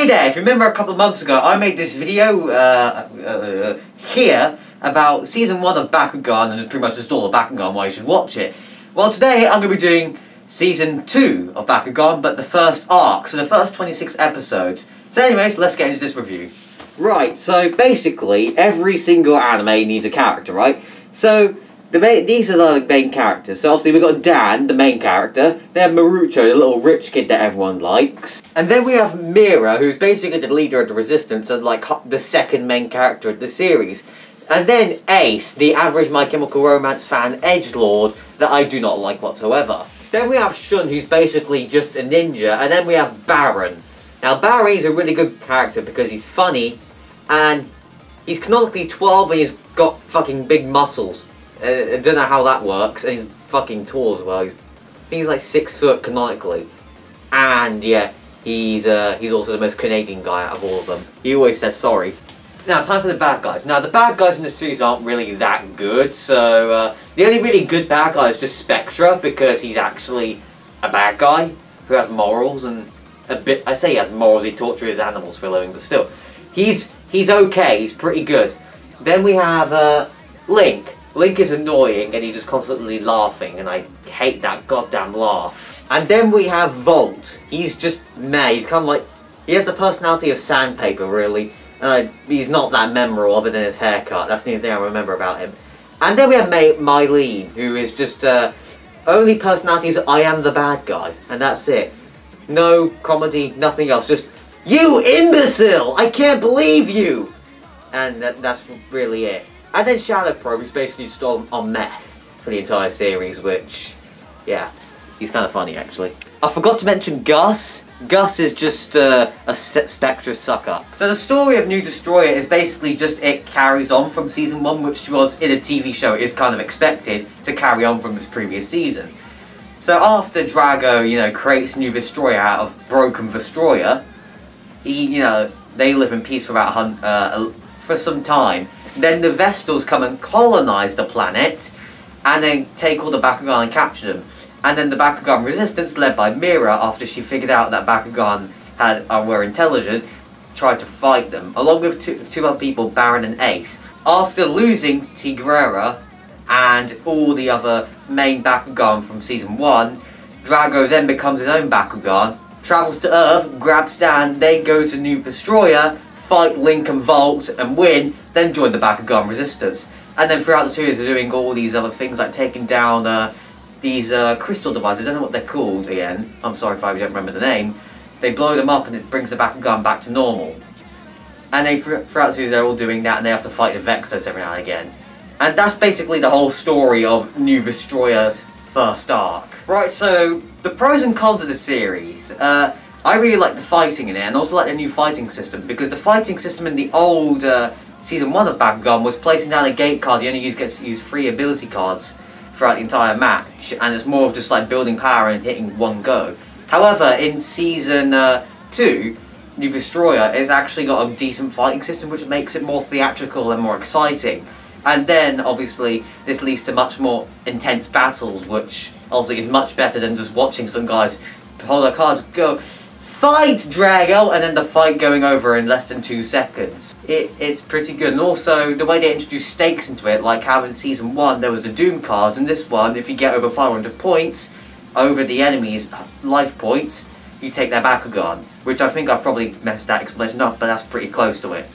Hey there, if you remember a couple of months ago, I made this video here about Season 1 of Bakugan, and it's pretty much just all of Bakugan, why you should watch it. Well, today I'm going to be doing Season 2 of Bakugan, but the first arc, so the first 26 episodes. So anyways, let's get into this review. Right, so basically, every single anime needs a character, right? So, these are the main characters. So obviously we've got Dan, the main character. Then Marucho, the little rich kid that everyone likes. And then we have Mira, who's basically the leader of the Resistance and like the second main character of the series. And then Ace, the average My Chemical Romance fan edgelord that I do not like whatsoever. Then we have Shun, who's basically just a ninja. And then we have Baron. Now Baron is a really good character because he's funny and he's canonically 12 and he's got fucking big muscles. I don't know how that works, and he's fucking tall as well. He's like 6 foot canonically, and yeah, he's also the most Canadian guy out of all of them. He always says sorry. Now, time for the bad guys. Now, the bad guys in the series aren't really that good, so the only really good bad guy is just Spectra, because he's actually a bad guy who has morals and a bit. I say he has morals. He tortures animals for a living, but still, he's okay. He's pretty good. Then we have Link. Link is annoying and he's just constantly laughing and I hate that goddamn laugh. And then we have Volt. He's just meh. He's kind of like, he has the personality of sandpaper really. He's not that memorable other than his haircut. That's the only thing I remember about him. And then we have Mylene, who is just, only personality is I am the bad guy. And that's it. No comedy, nothing else. Just, you imbecile! I can't believe you! And that's really it. And then Shadow Pro, who's basically just on meth for the entire series, which, yeah, he's kind of funny actually. I forgot to mention Gus. Gus is just a Spectra sucker. So the story of New Destroyer is basically just it carries on from Season 1, which was in a TV show is kind of expected to carry on from its previous season. So after Drago, you know, creates New Destroyer out of broken Vestrioa, they live in peace for about for some time. Then the Vestals come and colonize the planet, and then take all the Bakugan and capture them. And then the Bakugan Resistance, led by Mira, after she figured out that Bakugan were intelligent, tried to fight them, along with two other people, Baron and Ace. After losing Tigrera and all the other main Bakugan from Season 1, Drago then becomes his own Bakugan, travels to Earth, grabs Dan, they go to New Destroyer, fight Link and Volt and win, then join the Bakugan Resistance. And then throughout the series they're doing all these other things like taking down these crystal devices. I don't know what they're called again. I'm sorry if I don't remember the name. They blow them up and it brings the Bakugan back to normal. And then throughout the series they're all doing that and they have to fight the Vexos every now and again. And that's basically the whole story of New Destroyer's first arc. Right, so the pros and cons of the series. I really like the fighting in it, and also like the new fighting system, because the fighting system in the old Season 1 of Bakugan was placing down a gate card. You only get to use 3 ability cards throughout the entire match, and it's more of just like building power and hitting one go. However, in Season 2, New Destroyer has actually got a decent fighting system, which makes it more theatrical and more exciting. And then, obviously, this leads to much more intense battles, which also is much better than just watching some guys hold their cards, go, "Fight, Drago!" and then the fight going over in less than 2 seconds. It's pretty good, and also the way they introduce stakes into it, like how in Season 1 there was the Doom cards, and this one, if you get over 500 points over the enemy's life points, you take their Bakugan, which I think I've probably messed that explanation up, but that's pretty close to it.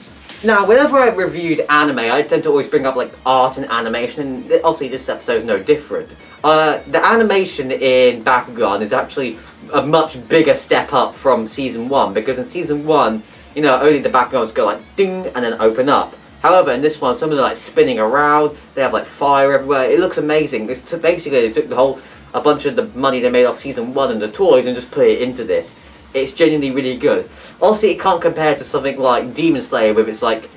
Now, whenever I've reviewed anime, I tend to always bring up like art and animation, and obviously this episode is no different. The animation in Bakugan is actually a much bigger step up from Season 1, because in Season 1, you know, only the Bakugans go like ding and then open up. However, in this one, some of them are like spinning around, they have like fire everywhere, it looks amazing. It's basically they took a bunch of the money they made off Season 1 and the toys and just put it into this. It's genuinely really good. Also, it can't compare to something like Demon Slayer with its like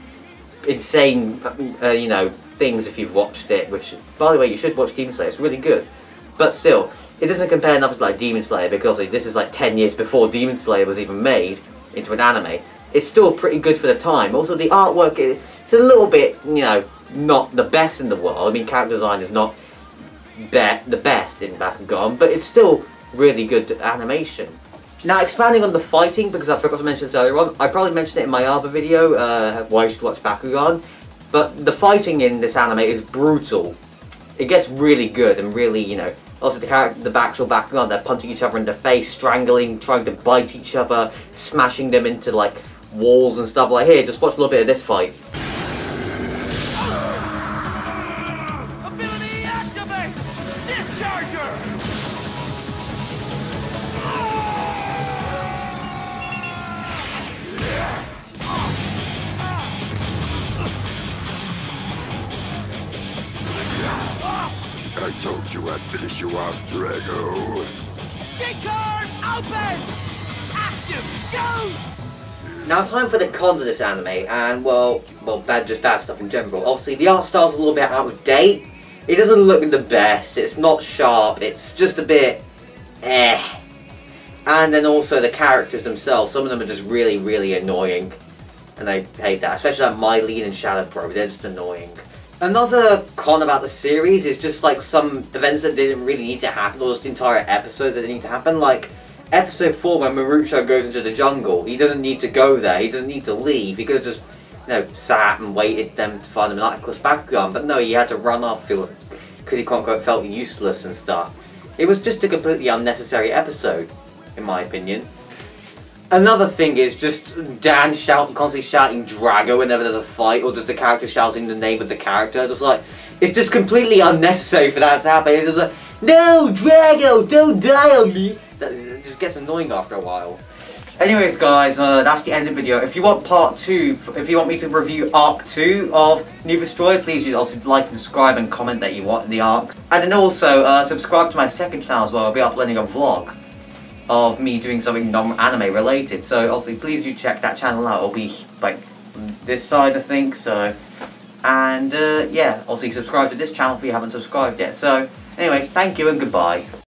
insane, you know, things if you've watched it, which, by the way, you should watch Demon Slayer, it's really good. But still, it doesn't compare enough to like Demon Slayer, because this is like 10 years before Demon Slayer was even made into an anime. It's still pretty good for the time. Also, the artwork, it's a little bit, you know, not the best in the world. I mean, character design is not the best in Bakugan, but it's still really good animation. Now, expanding on the fighting, because I forgot to mention this earlier on, I probably mentioned it in my other video, why you should watch Bakugan, but the fighting in this anime is brutal. It gets really good and really, you know, also the actual Bakugan, they're punching each other in the face, strangling, trying to bite each other, smashing them into, like, walls and stuff. Like, here, just watch a little bit of this fight. Ability activate! Discharger! I told you I'd finish you off, Drago. Key card open! Active ghost! Now, time for the cons of this anime, and well, just bad stuff in general. Obviously, the art style's a little bit out of date. It doesn't look the best. It's not sharp. It's just a bit, eh. And then also the characters themselves. Some of them are just really, really annoying, and I hate that. Especially like Mylene and Shadow Pro. They're just annoying. Another con about the series is just like some events that didn't really need to happen, or just entire episodes that didn't need to happen. Like episode 4 when Marucho goes into the jungle. He doesn't need to go there. He doesn't need to leave. He could have just, you know, sat and waited them to find him, like, of course, Bakugan. But no, he had to run off because he quote-unquote felt useless and stuff. It was just a completely unnecessary episode, in my opinion. Another thing is just Dan constantly shouting Drago whenever there's a fight, or just the character shouting the name of the character. Just like, it's just completely unnecessary for that to happen. It's just like, no, Drago, don't die on me. It just gets annoying after a while. Anyways, guys, that's the end of the video. If you want part 2, if you want me to review Arc 2 of New Vestrioa, please do also like and subscribe and comment that you want the arc. And then also, subscribe to my second channel as well. I'll be uploading a vlog of me doing something non-anime related. So obviously please do check that channel out. It'll be like this side, I think. So, and yeah, obviously subscribe to this channel if you haven't subscribed yet. So anyways, thank you and goodbye.